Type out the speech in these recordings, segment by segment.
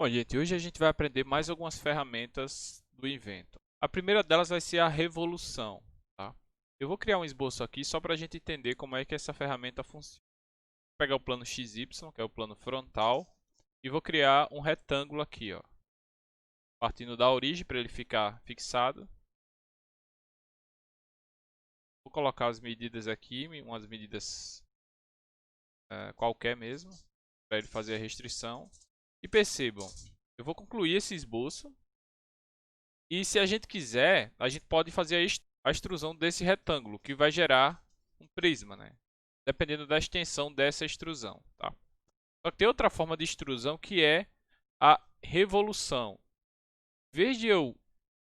Bom, gente, hoje a gente vai aprender mais algumas ferramentas do Inventor. A primeira delas vai ser a revolução, tá? Eu vou criar um esboço aqui só para a gente entender como é que essa ferramenta funciona. Vou pegar o plano XY, que é o plano frontal, e vou criar um retângulo aqui, ó, partindo da origem para ele ficar fixado. Vou colocar as medidas aqui, umas medidas qualquer mesmo, para ele fazer a restrição. E percebam, eu vou concluir esse esboço. E se a gente quiser, a gente pode fazer a extrusão desse retângulo, que vai gerar um prisma, né? Dependendo da extensão dessa extrusão, tá? Só que tem outra forma de extrusão que é a revolução. Em vez de eu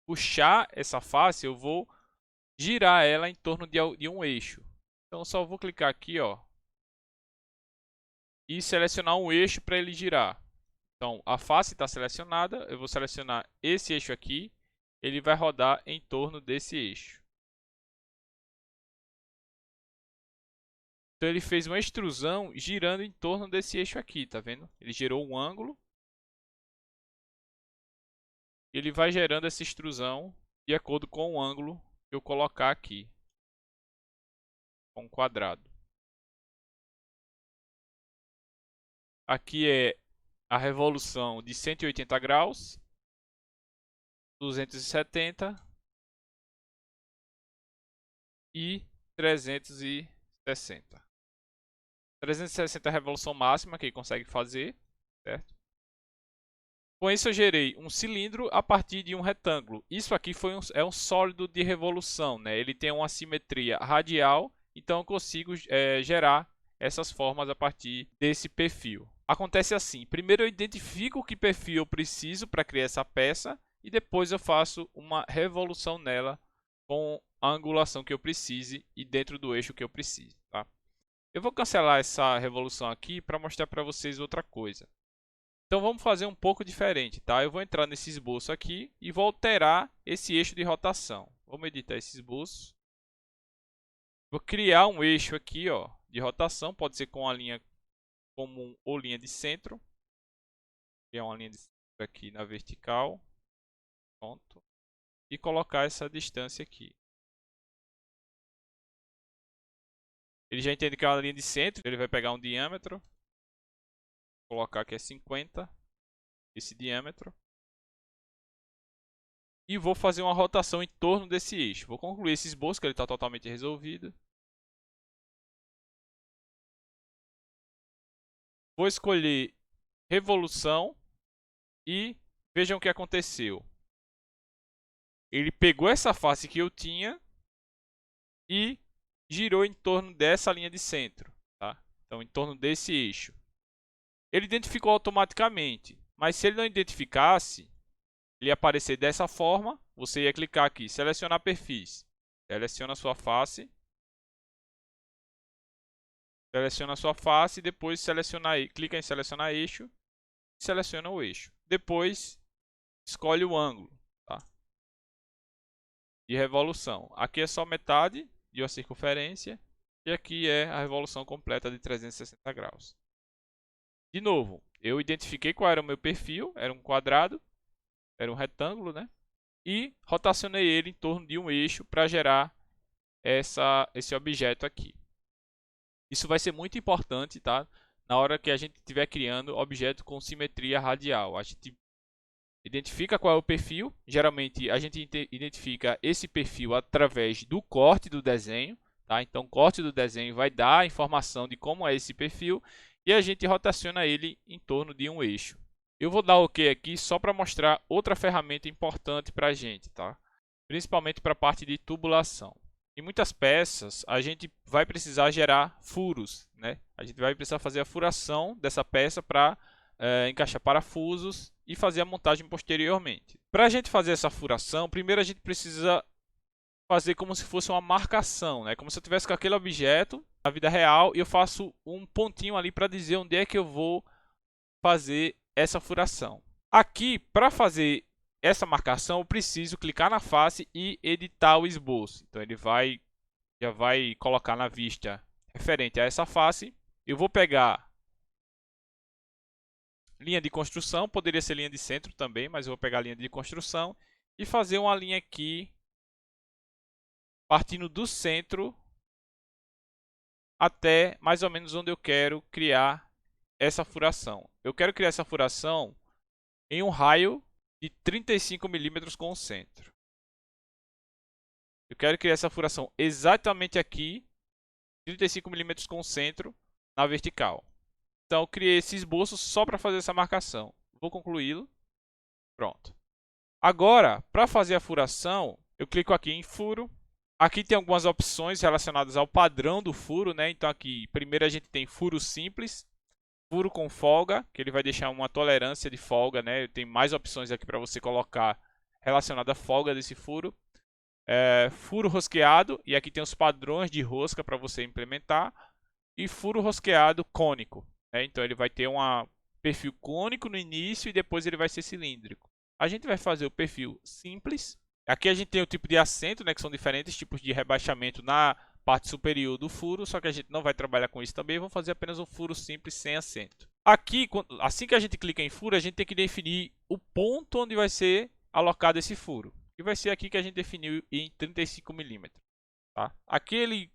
puxar essa face, eu vou girar ela em torno de um eixo. Então eu só vou clicar aqui, ó, e selecionar um eixo para ele girar. Então a face está selecionada, eu vou selecionar esse eixo aqui, ele vai rodar em torno desse eixo. Então ele fez uma extrusão girando em torno desse eixo aqui, tá vendo? Ele gerou um ângulo. Ele vai gerando essa extrusão de acordo com o ângulo que eu colocar aqui. Com um quadrado. Aqui é a revolução de 180 graus. 270 e 360. 360 é a revolução máxima que ele consegue fazer, certo? Com isso eu gerei um cilindro a partir de um retângulo. Isso aqui é um sólido de revolução, né? Ele tem uma simetria radial, então eu consigo gerar essas formas a partir desse perfil. Acontece assim, primeiro eu identifico que perfil eu preciso para criar essa peça e depois eu faço uma revolução nela com a angulação que eu precise e dentro do eixo que eu precise, tá? Eu vou cancelar essa revolução aqui para mostrar para vocês outra coisa. Então vamos fazer um pouco diferente, tá? Eu vou entrar nesse esboço aqui e vou alterar esse eixo de rotação. Vamos editar esse esboço. Vou criar um eixo aqui, ó, de rotação, pode ser com a linha comum ou linha de centro. Vou criar uma linha de centro aqui na vertical. Pronto. E colocar essa distância aqui. Ele já entende que é uma linha de centro, ele vai pegar um diâmetro. Vou colocar que é 50, esse diâmetro. E vou fazer uma rotação em torno desse eixo. Vou concluir esse esboço, que ele está totalmente resolvido. Vou escolher revolução e vejam o que aconteceu. Ele pegou essa face que eu tinha e girou em torno dessa linha de centro, tá? Então, em torno desse eixo. Ele identificou automaticamente, mas se ele não identificasse, ele ia aparecer dessa forma. Você ia clicar aqui, selecionar perfis. Seleciona a sua face. Seleciona a sua face e depois clica em selecionar eixo e seleciona o eixo. Depois escolhe o ângulo, tá? De revolução. Aqui é só metade de uma circunferência e aqui é a revolução completa de 360 graus. De novo, eu identifiquei qual era o meu perfil, era um quadrado, era um retângulo, né? E rotacionei ele em torno de um eixo para gerar esse objeto aqui. Isso vai ser muito importante, tá? Na hora que a gente estiver criando objeto com simetria radial. A gente identifica qual é o perfil. Geralmente a gente identifica esse perfil através do corte do desenho, tá? Então o corte do desenho vai dar a informação de como é esse perfil e a gente rotaciona ele em torno de um eixo. Eu vou dar OK aqui só para mostrar outra ferramenta importante para a gente, tá? Principalmente para a parte de tubulação. Em muitas peças, a gente vai precisar gerar furos, né? A gente vai precisar fazer a furação dessa peça para encaixar parafusos e fazer a montagem posteriormente. Para a gente fazer essa furação, primeiro a gente precisa fazer como se fosse uma marcação, né? Como se eu tivesse com aquele objeto na vida real e eu faço um pontinho ali para dizer onde é que eu vou fazer essa furação. Aqui, para fazer essa marcação, eu preciso clicar na face e editar o esboço. Então ele já vai colocar na vista referente a essa face. Eu vou pegar linha de construção, poderia ser linha de centro também, mas eu vou pegar a linha de construção e fazer uma linha aqui partindo do centro até mais ou menos onde eu quero criar essa furação. Eu quero criar essa furação em um raio de 35 milímetros com o centro. Eu quero criar essa furação exatamente aqui, 35 milímetros com o centro na vertical. Então eu criei esse esboço só para fazer essa marcação. Vou concluí-lo. Pronto. Agora, para fazer a furação, eu clico aqui em furo. Aqui tem algumas opções relacionadas ao padrão do furo, né? Então aqui, primeiro a gente tem furo simples, furo com folga, que ele vai deixar uma tolerância de folga, né? Tem mais opções aqui para você colocar relacionada à folga desse furo. Furo rosqueado, e aqui tem os padrões de rosca para você implementar. E furo rosqueado cônico, né? Então ele vai ter um perfil cônico no início e depois ele vai ser cilíndrico. A gente vai fazer o perfil simples. Aqui a gente tem o tipo de assento, né, que são diferentes tipos de rebaixamento na parte superior do furo, só que a gente não vai trabalhar com isso também, vamos fazer apenas um furo simples sem assento. Aqui, assim que a gente clica em furo, a gente tem que definir o ponto onde vai ser alocado esse furo. E vai ser aqui que a gente definiu em 35 milímetros. Tá? Aqui ele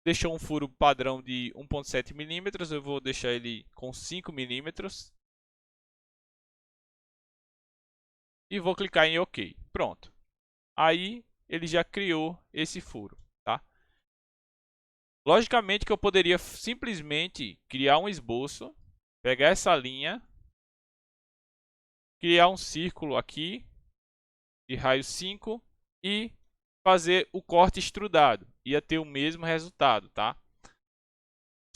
deixou um furo padrão de 1,7 milímetros, eu vou deixar ele com 5 milímetros. E vou clicar em OK. Pronto. Aí ele já criou esse furo, tá? Logicamente que eu poderia simplesmente criar um esboço, pegar essa linha, criar um círculo aqui de raio 5 e fazer o corte extrudado. Ia ter o mesmo resultado, tá?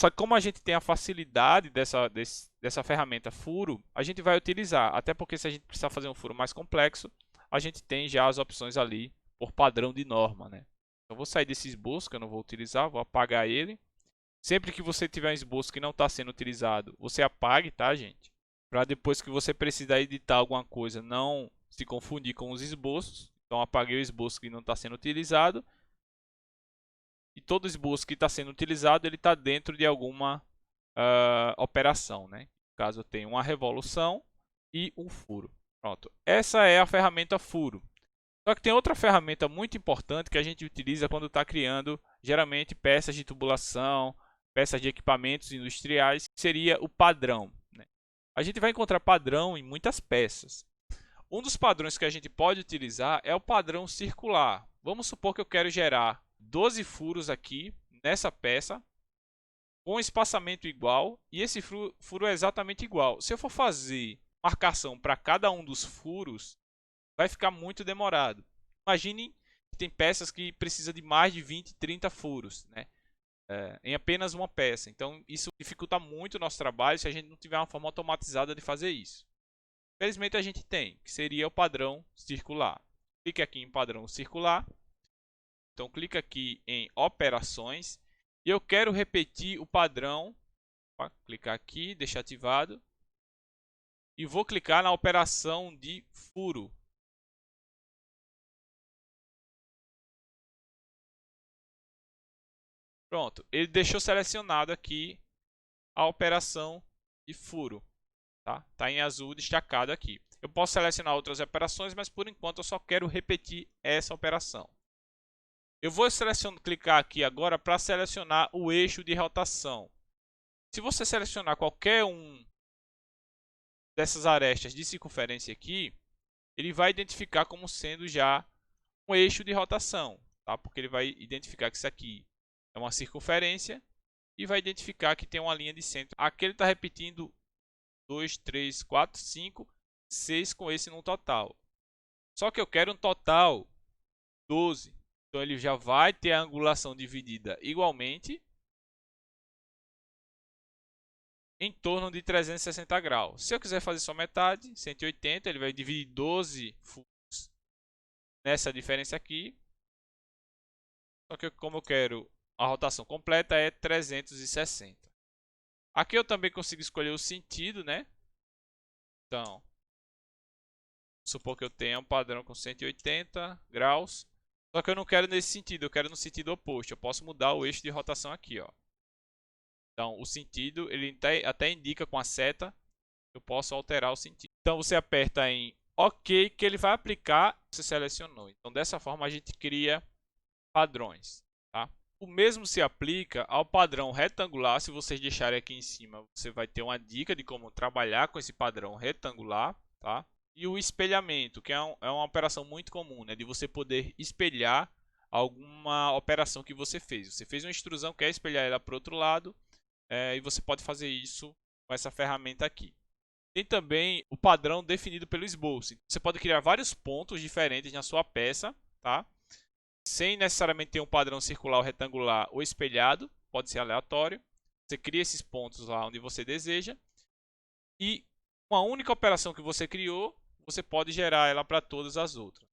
Só que como a gente tem a facilidade dessa ferramenta furo, a gente vai utilizar. Até porque se a gente precisar fazer um furo mais complexo, a gente tem já as opções ali por padrão de norma, né? Então vou sair desse esboço que eu não vou utilizar, vou apagar ele. Sempre que você tiver um esboço que não está sendo utilizado, você apague, tá, gente? Para depois que você precisar editar alguma coisa, não se confundir com os esboços. Então apaguei o esboço que não está sendo utilizado. E todo esboço que está sendo utilizado, ele está dentro de alguma operação, né? No caso, eu tenho uma revolução e um furo. Pronto. Essa é a ferramenta furo. Só que tem outra ferramenta muito importante que a gente utiliza quando está criando, geralmente, peças de tubulação, peças de equipamentos industriais, que seria o padrão, né? A gente vai encontrar padrão em muitas peças. Um dos padrões que a gente pode utilizar é o padrão circular. Vamos supor que eu quero gerar 12 furos aqui nessa peça, com espaçamento igual, e esse furo é exatamente igual. Se eu for fazer marcação para cada um dos furos, vai ficar muito demorado. Imagine que tem peças que precisam de mais de 20, 30 furos, né? Em apenas uma peça. Então isso dificulta muito o nosso trabalho se a gente não tiver uma forma automatizada de fazer isso. Felizmente a gente tem, que seria o padrão circular. Clique aqui em padrão circular. Então clica aqui em operações. E eu quero repetir o padrão. Clicar aqui, deixar ativado. E vou clicar na operação de furo. Pronto, ele deixou selecionado aqui a operação de furo. Tá em azul destacado aqui. Eu posso selecionar outras operações, mas por enquanto eu só quero repetir essa operação. Eu vou clicar aqui agora para selecionar o eixo de rotação. Se você selecionar qualquer um dessas arestas de circunferência aqui, ele vai identificar como sendo já um eixo de rotação, tá? Porque ele vai identificar que isso aqui é uma circunferência e vai identificar que tem uma linha de centro. Aqui ele está repetindo 2, 3, 4, 5, 6 com esse no total. Só que eu quero um total 12. Então ele já vai ter a angulação dividida igualmente em torno de 360 graus. Se eu quiser fazer só metade, 180, ele vai dividir 12 furos nessa diferença aqui. Só que como eu quero a rotação completa é 360. Aqui eu também consigo escolher o sentido, né? Então, supor que eu tenha um padrão com 180 graus. Só que eu não quero nesse sentido, eu quero no sentido oposto. Eu posso mudar o eixo de rotação aqui, ó. Então, o sentido, ele até indica com a seta eu posso alterar o sentido. Então você aperta em OK que ele vai aplicar, você selecionou. Então dessa forma a gente cria padrões, tá? O mesmo se aplica ao padrão retangular. Se vocês deixarem aqui em cima, você vai ter uma dica de como trabalhar com esse padrão retangular, tá? E o espelhamento, que é uma operação muito comum, né? De você poder espelhar alguma operação que você fez. Você fez uma extrusão, quer espelhar ela para o outro lado, e você pode fazer isso com essa ferramenta aqui. Tem também o padrão definido pelo esboço. Você pode criar vários pontos diferentes na sua peça, tá? Sem necessariamente ter um padrão circular ou retangular ou espelhado, pode ser aleatório. Você cria esses pontos lá onde você deseja. E uma única operação que você criou, você pode gerar ela para todas as outras.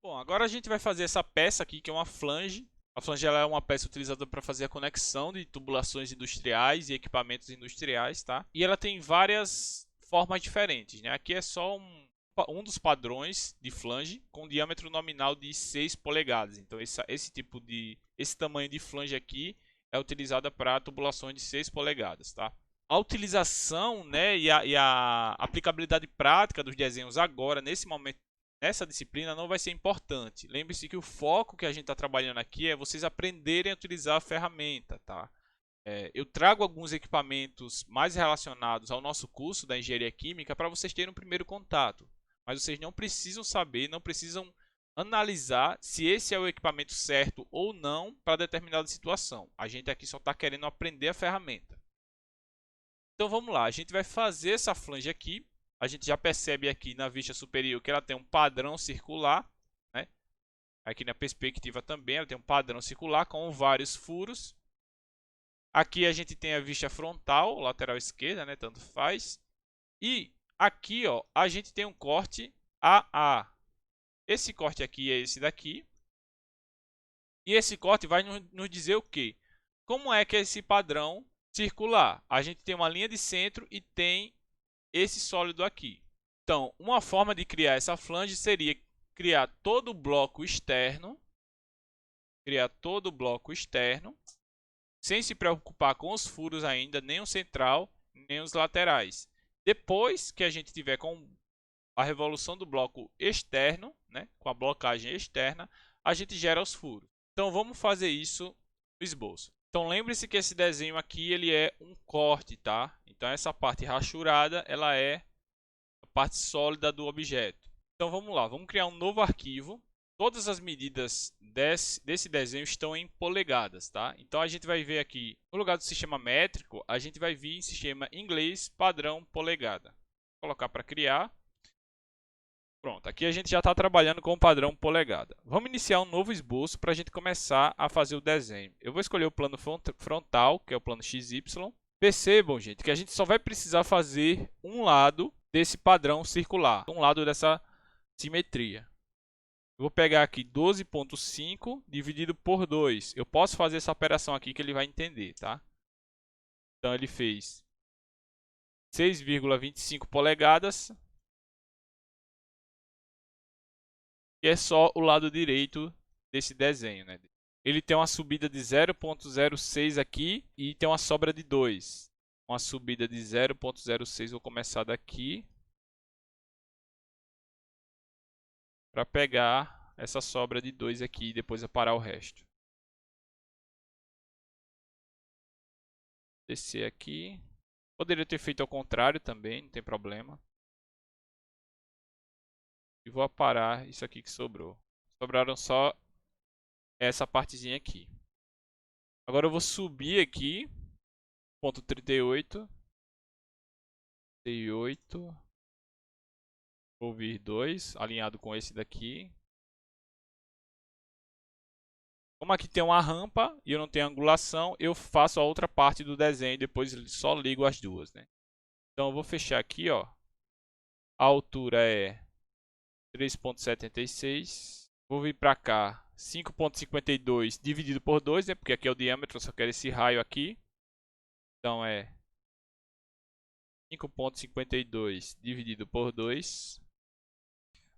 Bom, agora a gente vai fazer essa peça aqui, que é uma flange. A flange ela é uma peça utilizada para fazer a conexão de tubulações industriais e equipamentos industriais, tá? E ela tem várias formas diferentes, né? Aqui é só um dos padrões de flange com diâmetro nominal de 6 polegadas. Então esse tamanho de flange aqui é utilizada para tubulações de 6 polegadas, tá? A utilização, né, e a aplicabilidade prática dos desenhos agora, nesse momento, nessa disciplina, não vai ser importante. Lembre-se que o foco que a gente está trabalhando aqui é vocês aprenderem a utilizar a ferramenta, tá? Eu trago alguns equipamentos mais relacionados ao nosso curso da Engenharia Química para vocês terem um primeiro contato. Mas vocês não precisam saber, não precisam analisar se esse é o equipamento certo ou não para determinada situação. A gente aqui só está querendo aprender a ferramenta. Então vamos lá, a gente vai fazer essa flange aqui. A gente já percebe aqui na vista superior que ela tem um padrão circular, né? Aqui na perspectiva também ela tem um padrão circular com vários furos. Aqui a gente tem a vista frontal, lateral esquerda, né? Tanto faz. E aqui, ó, a gente tem um corte AA. Esse corte aqui é esse daqui. E esse corte vai nos dizer o quê? Como é que é esse padrão circular? A gente tem uma linha de centro e tem esse sólido aqui. Então, uma forma de criar essa flange seria criar todo o bloco externo, sem se preocupar com os furos ainda, nem o central, nem os laterais. Depois que a gente tiver com a revolução do bloco externo, né, com a blocagem externa, a gente gera os furos. Então vamos fazer isso no esboço. Então lembre-se que esse desenho aqui ele é um corte, tá? Então essa parte rachurada ela é a parte sólida do objeto. Então vamos lá, vamos criar um novo arquivo. Todas as medidas desse desenho estão em polegadas, tá? Então a gente vai ver aqui, no lugar do sistema métrico, a gente vai vir em sistema inglês padrão polegada. Vou colocar para criar. Pronto, aqui a gente já está trabalhando com o padrão polegada. Vamos iniciar um novo esboço para a gente começar a fazer o desenho. Eu vou escolher o plano frontal, que é o plano XY. Percebam, gente, que a gente só vai precisar fazer um lado desse padrão circular, um lado dessa simetria. Eu vou pegar aqui 12,5 dividido por 2. Eu posso fazer essa operação aqui que ele vai entender, tá? Então ele fez 6,25 polegadas. E é só o lado direito desse desenho, né? Ele tem uma subida de 0,06 aqui e tem uma sobra de 2. Uma subida de 0,06, vou começar daqui. Para pegar essa sobra de 2 aqui e depois aparar o resto. Descer aqui. Poderia ter feito ao contrário também, não tem problema. E vou aparar isso aqui que sobrou. Sobraram só essa partezinha aqui. Agora eu vou subir aqui. Ponto 38. 38. Vou vir 2, alinhado com esse daqui. Como aqui tem uma rampa e eu não tenho angulação, eu faço a outra parte do desenho e depois só ligo as duas, né? Então eu vou fechar aqui, ó. A altura é 3,76. Vou vir para cá, 5,52 dividido por 2, né? Porque aqui é o diâmetro, eu só quero esse raio aqui. Então é 5,52 dividido por 2.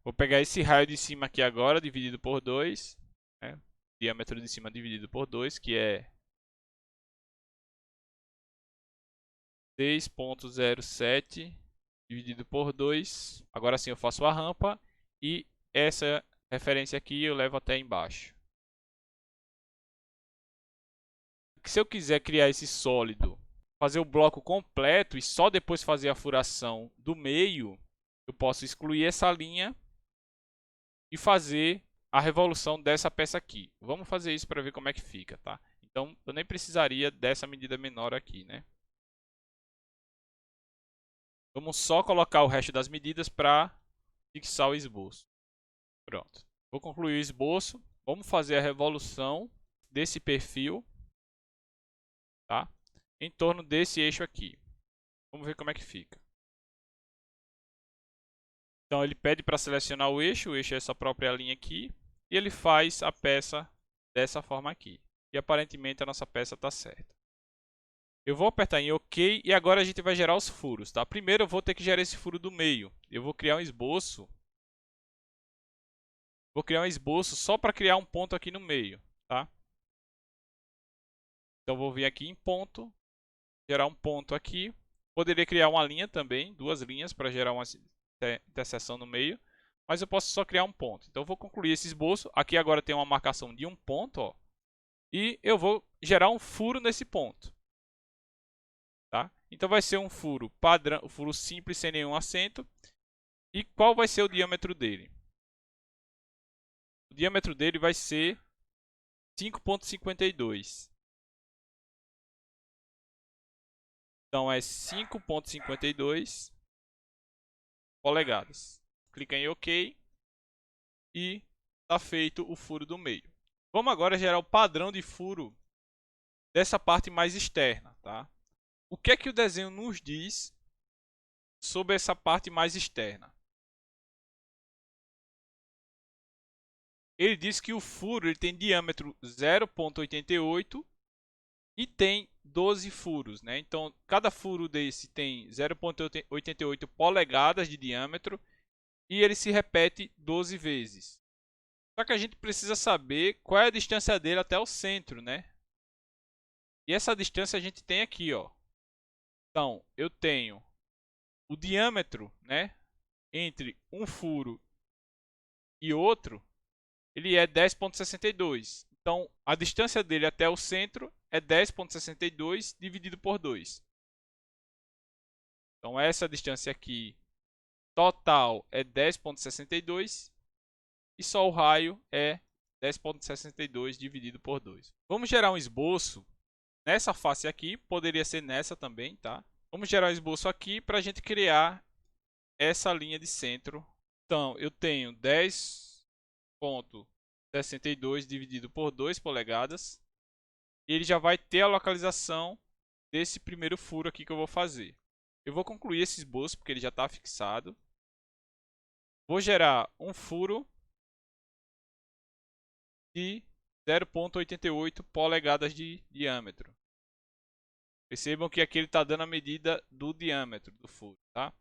Vou pegar esse raio de cima aqui agora, dividido por 2. Né? Diâmetro de cima dividido por 2, que é 6,07 dividido por 2. Agora sim eu faço a rampa e essa referência aqui eu levo até embaixo. Se eu quiser criar esse sólido, fazer o bloco completo e só depois fazer a furação do meio, eu posso excluir essa linha e fazer a revolução dessa peça aqui. Vamos fazer isso para ver como é que fica, tá? Então eu nem precisaria dessa medida menor aqui, né? Vamos só colocar o resto das medidas para fixar o esboço. Pronto. Vou concluir o esboço. Vamos fazer a revolução desse perfil, tá? Em torno desse eixo aqui. Vamos ver como é que fica. Então ele pede para selecionar o eixo é essa própria linha aqui. E ele faz a peça dessa forma aqui. E aparentemente a nossa peça está certa. Eu vou apertar em OK e agora a gente vai gerar os furos, tá? Primeiro eu vou ter que gerar esse furo do meio. Eu vou criar um esboço. Vou criar um esboço só para criar um ponto aqui no meio, tá? Então vou vir aqui em ponto, gerar um ponto aqui. Poderia criar uma linha também, duas linhas para gerar uma interseção no meio. Mas eu posso só criar um ponto. Então eu vou concluir esse esboço. Aqui agora tem uma marcação de um ponto, ó. E eu vou gerar um furo nesse ponto. Tá? Então vai ser um furo padrão, um furo simples sem nenhum acento. E qual vai ser o diâmetro dele? O diâmetro dele vai ser 5,52. Então é 5,52 polegadas. Clica em OK e está feito o furo do meio. Vamos agora gerar o padrão de furo dessa parte mais externa, tá? O que é que o desenho nos diz sobre essa parte mais externa? Ele diz que o furo ele tem diâmetro 0,88 e tem 12 furos, né? Então, cada furo desse tem 0,88 polegadas de diâmetro e ele se repete 12 vezes. Só que a gente precisa saber qual é a distância dele até o centro, né? E essa distância a gente tem aqui, ó. Então, eu tenho o diâmetro, né, entre um furo e outro, ele é 10,62. Então, a distância dele até o centro é 10,62 dividido por 2. Então, essa distância aqui total é 10,62 e só o raio é 10,62 dividido por 2. Vamos gerar um esboço nessa face aqui, poderia ser nessa também, tá? Vamos gerar um esboço aqui para a gente criar essa linha de centro. Então, eu tenho 10,62 dividido por 2 polegadas. E ele já vai ter a localização desse primeiro furo aqui que eu vou fazer. Eu vou concluir esse esboço porque ele já está fixado. Vou gerar um furo de 0,88 polegadas de diâmetro. Percebam que aqui ele está dando a medida do diâmetro do furo, tá?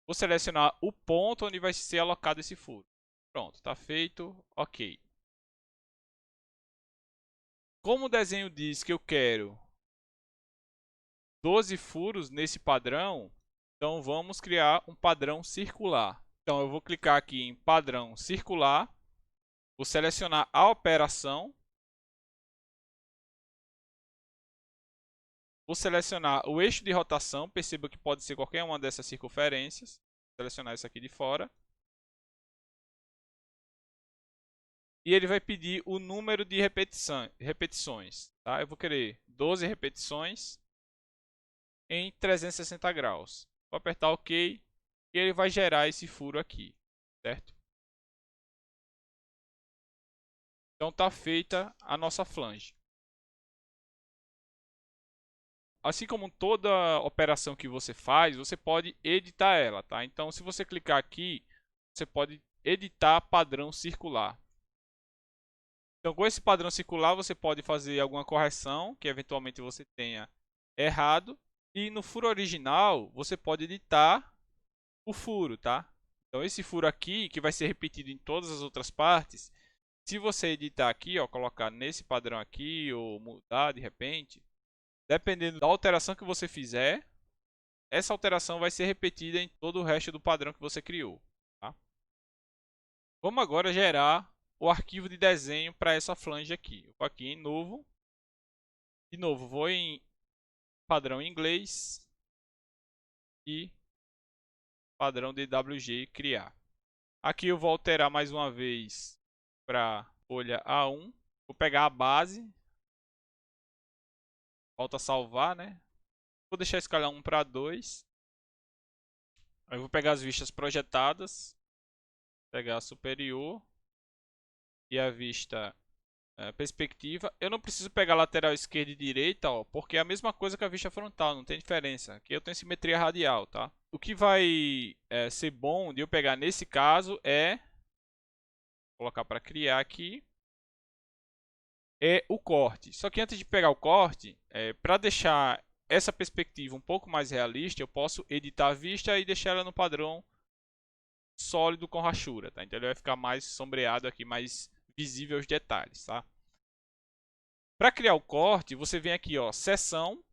Vou selecionar o ponto onde vai ser alocado esse furo. Pronto, está feito, ok. Como o desenho diz que eu quero 12 furos nesse padrão, então vamos criar um padrão circular. Então eu vou clicar aqui em padrão circular, vou selecionar a operação, vou selecionar o eixo de rotação, perceba que pode ser qualquer uma dessas circunferências, vou selecionar isso aqui de fora. E ele vai pedir o número de repetições. Tá? Eu vou querer 12 repetições em 360 graus. Vou apertar OK e ele vai gerar esse furo aqui, certo? Então está feita a nossa flange. Assim como toda operação que você faz, você pode editar ela, tá? Então se você clicar aqui, você pode editar padrão circular. Então com esse padrão circular você pode fazer alguma correção que eventualmente você tenha errado. E no furo original, você pode editar o furo, tá? Então esse furo aqui, que vai ser repetido em todas as outras partes, se você editar aqui, ó, colocar nesse padrão aqui ou mudar de repente, dependendo da alteração que você fizer, essa alteração vai ser repetida em todo o resto do padrão que você criou. Tá? Vamos agora gerar o arquivo de desenho para essa flange aqui. Eu vou aqui em novo. De novo, vou em padrão em inglês e padrão DWG criar. Aqui eu vou alterar mais uma vez para folha A1. Vou pegar a base. Volta a salvar, né? Vou deixar a escala 1 para 2. Aí eu vou pegar as vistas projetadas. Pegar a superior. E a vista perspectiva. Eu não preciso pegar lateral esquerda e direita, ó, porque é a mesma coisa que a vista frontal, não tem diferença. Aqui eu tenho simetria radial, tá? O que vai ser bom de eu pegar nesse caso é colocar para criar aqui é o corte. Só que antes de pegar o corte, para deixar essa perspectiva um pouco mais realista, eu posso editar a vista e deixar ela no padrão sólido com rachura, tá? Então ele vai ficar mais sombreado aqui, mais visível os detalhes, tá? Para criar o corte, você vem aqui, ó, seção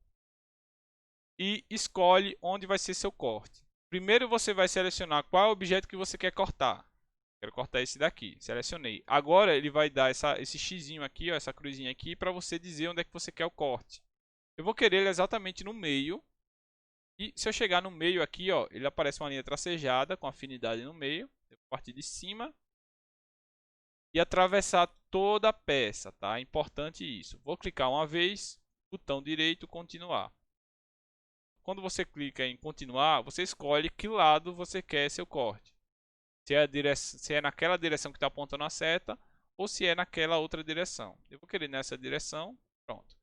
e escolhe onde vai ser seu corte. Primeiro você vai selecionar qual é o objeto que você quer cortar. Quero cortar esse daqui, selecionei. Agora ele vai dar esse xizinho aqui, ó, essa cruzinha aqui, para você dizer onde é que você quer o corte. Eu vou querer ele exatamente no meio. E se eu chegar no meio aqui, ó, ele aparece uma linha tracejada com afinidade no meio. Eu vou partir de cima e atravessar toda a peça, tá? É importante isso. Vou clicar uma vez, botão direito, continuar. Quando você clica em continuar, você escolhe que lado você quer seu corte. Se é naquela direção que está apontando a seta ou se é naquela outra direção. Eu vou querer nessa direção, pronto.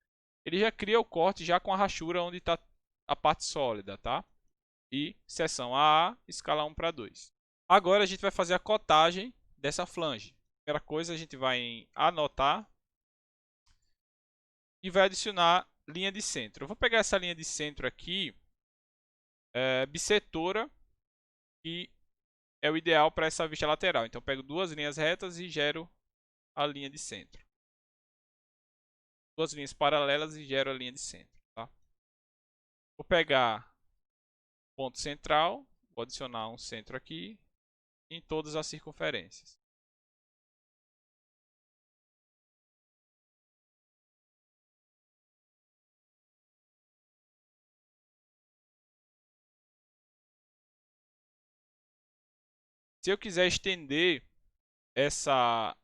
Ele já cria o corte já com a rachura onde está a parte sólida, tá? E seção AA, escala 1 para 2. Agora a gente vai fazer a cotagem dessa flange. Primeira coisa, a gente vai em anotar e vai adicionar linha de centro. Eu vou pegar essa linha de centro aqui, bissetora, que é o ideal para essa vista lateral. Então eu pego duas linhas retas e gero a linha de centro. Duas linhas paralelas e gero a linha de centro. Tá? Vou pegar ponto central, vou adicionar um centro aqui em todas as circunferências. Se eu quiser estender essa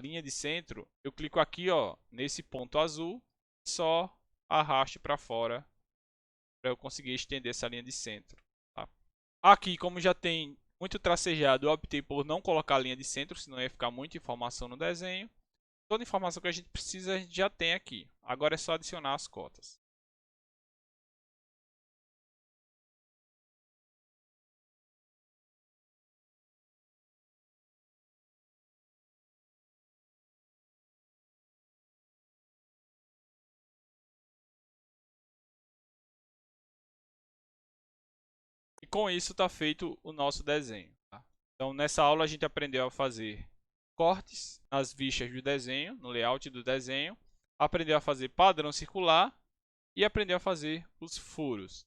linha de centro, eu clico aqui, ó, nesse ponto azul, só arrasto para fora para eu conseguir estender essa linha de centro. Tá? Aqui, como já tem muito tracejado, eu optei por não colocar a linha de centro, senão ia ficar muita informação no desenho. Toda a informação que a gente precisa, a gente já tem aqui. Agora é só adicionar as cotas. E com isso está feito o nosso desenho. Tá? Então nessa aula a gente aprendeu a fazer cortes nas vistas do desenho, no layout do desenho. Aprendeu a fazer padrão circular e aprendeu a fazer os furos.